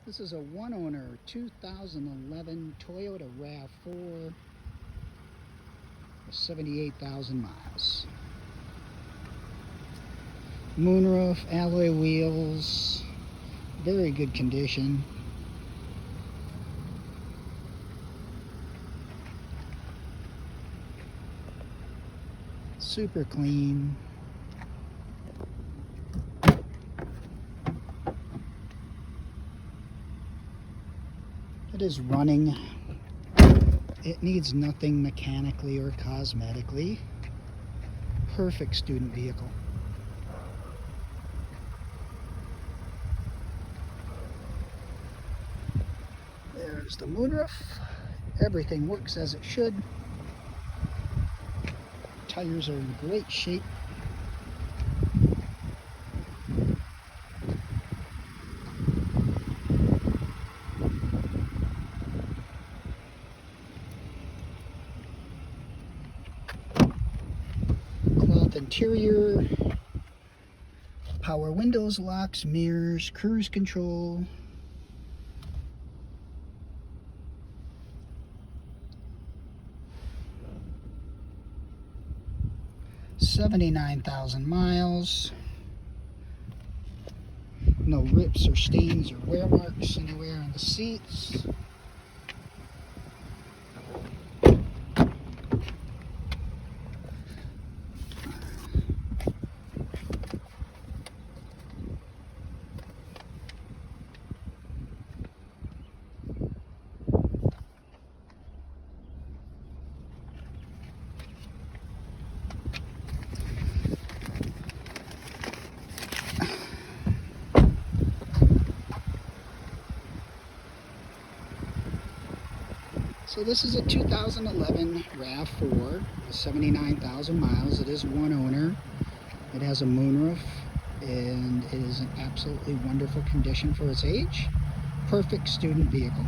This is a one-owner 2011 Toyota RAV4 with 78,000 miles. Moonroof, alloy wheels, very good condition. Super clean. It is running. It needs nothing mechanically or cosmetically. Perfect student vehicle. There's the moonroof. Everything works as it should. Tires are in great shape. Cloth interior, power windows, locks, mirrors, cruise control. $79,000 miles. No rips or stains or wear marks anywhere on the seats. So this is a 2011 RAV4 with 79,000 miles. It is one owner. It has a moonroof and it is in absolutely wonderful condition for its age. Perfect student vehicle.